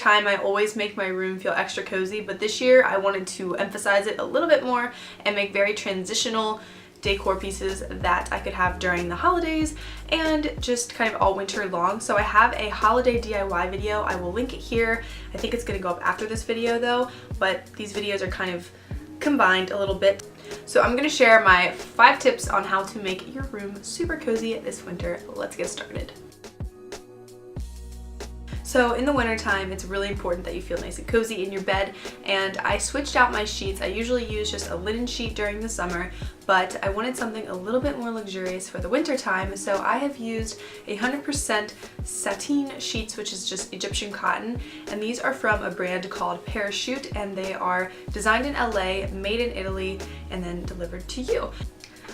time, I always make my room feel extra cozy, but this year I wanted to emphasize it a little bit more and make very transitional decor pieces that I could have during the holidays and just kind of all winter long. So I have a holiday DIY video. I will link it here. I think it's going to go up after this video though, but these videos are kind of combined a little bit. So I'm going to share my 5 tips on how to make your room super cozy this winter. Let's get started. So in the wintertime, it's really important that you feel nice and cozy in your bed, and I switched out my sheets. I usually use just a linen sheet during the summer, but I wanted something a little bit more luxurious for the winter time, so I have used 100% sateen sheets, which is just Egyptian cotton, and these are from a brand called Parachute, and they are designed in LA, made in Italy, and then delivered to you.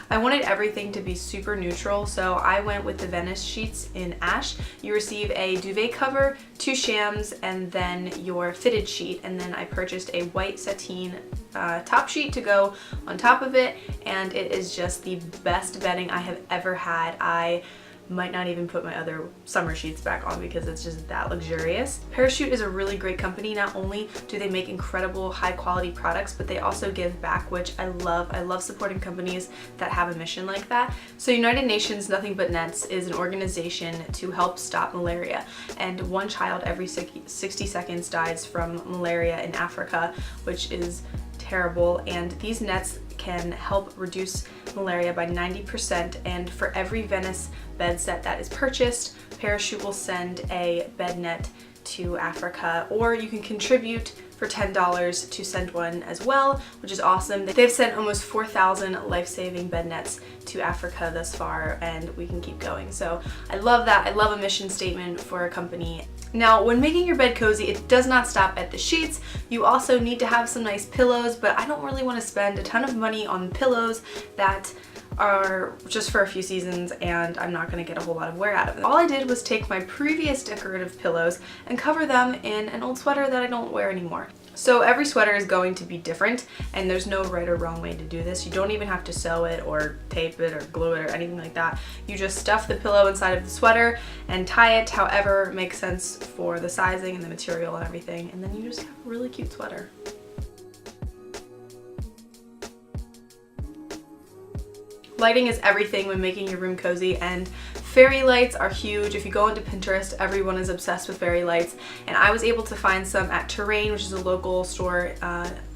I wanted everything to be super neutral, so I went with the Venice sheets in ash. You receive a duvet cover, 2 shams, and then your fitted sheet, and then I purchased a white sateen top sheet to go on top of it, and it is just the best bedding I have ever had. I might not even put my other summer sheets back on because it's just that luxurious. Parachute is a really great company. Not only do they make incredible high quality products, but they also give back, which I love. I love supporting companies that have a mission like that. So United Nations Nothing But Nets is an organization to help stop malaria, and 1 child every 60 seconds dies from malaria in Africa, which is terrible, and these nets can help reduce malaria by 90%, and for every Venice bed set that is purchased, Parachute will send a bed net to Africa, or you can contribute for $10 to send one as well, which is awesome. They've sent almost 4,000 life-saving bed nets to Africa thus far, and we can keep going. So I love that. I love a mission statement for a company. Now, when making your bed cozy, it does not stop at the sheets. You also need to have some nice pillows, but I don't really want to spend a ton of money on pillows that are just for a few seasons and I'm not going to get a whole lot of wear out of them. All I did was take my previous decorative pillows and cover them in an old sweater that I don't wear anymore. So every sweater is going to be different, and there's no right or wrong way to do this. You don't even have to sew it or tape it or glue it or anything like that. You just stuff the pillow inside of the sweater and tie it however makes sense for the sizing and the material and everything, and then you just have a really cute sweater. Lighting is everything when making your room cozy, and fairy lights are huge. If you go into Pinterest, everyone is obsessed with fairy lights, and I was able to find some at Terrain, which is a local store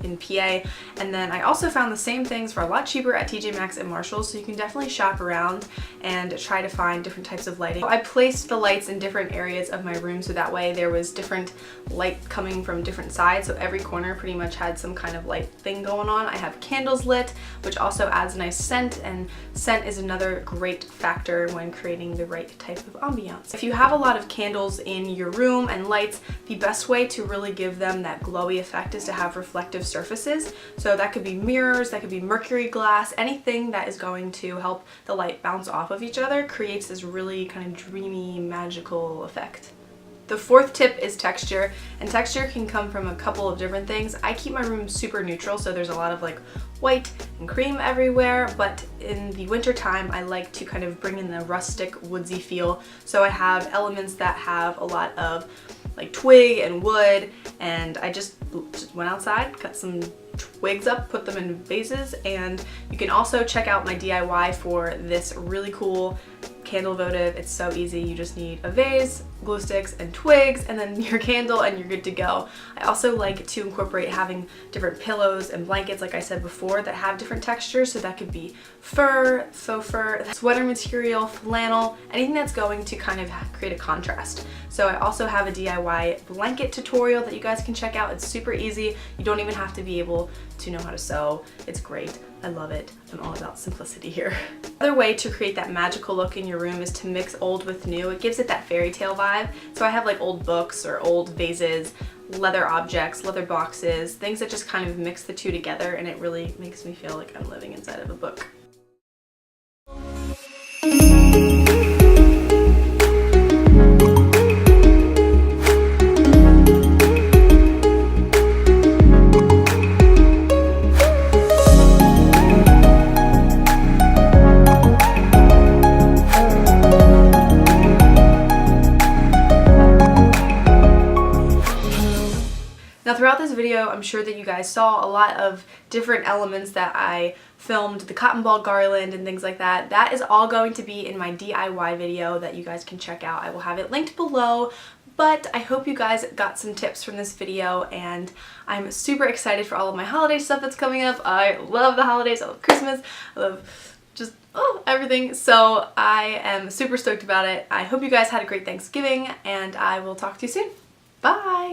in PA, and then I also found the same things for a lot cheaper at TJ Maxx and Marshalls, so you can definitely shop around and try to find different types of lighting. I placed the lights in different areas of my room, so that way there was different light coming from different sides, so every corner pretty much had some kind of light thing going on. I have candles lit, which also adds a nice scent, and scent is another great factor when creating the right type of ambiance. If you have a lot of candles in your room and lights, the best way to really give them that glowy effect is to have reflective surfaces. So that could be mirrors, that could be mercury glass, anything that is going to help the light bounce off of each other creates this really kind of dreamy, magical effect. The 4th tip is texture, and texture can come from a couple of different things. I keep my room super neutral, so there's a lot of like white and cream everywhere, but in the winter time I like to kind of bring in the rustic woodsy feel. So I have elements that have a lot of like twig and wood, and I just went outside, cut some twigs up, put them in vases, and you can also check out my DIY for this really cool candle votive. It's so easy. You just need a vase, glue sticks, and twigs, and then your candle, and you're good to go. I also like to incorporate having different pillows and blankets, like I said before, that have different textures. So that could be fur, faux fur, sweater material, flannel, anything that's going to kind of create a contrast. So I also have a DIY blanket tutorial that you guys can check out. It's super easy. You don't even have to be able to know how to sew. It's great. I love it. I'm all about simplicity here. Another way to create that magical look in your room is to mix old with new. It gives it that fairy tale vibe. So I have like old books or old vases, leather objects, leather boxes, things that just kind of mix the two together, and it really makes me feel like I'm living inside of a book. Now throughout this video, I'm sure that you guys saw a lot of different elements that I filmed, the cotton ball garland and things like that. That is all going to be in my DIY video that you guys can check out. I will have it linked below. But I hope you guys got some tips from this video, and I'm super excited for all of my holiday stuff that's coming up. I love the holidays, I love Christmas, I love just everything. So I am super stoked about it. I hope you guys had a great Thanksgiving, and I will talk to you soon. Bye!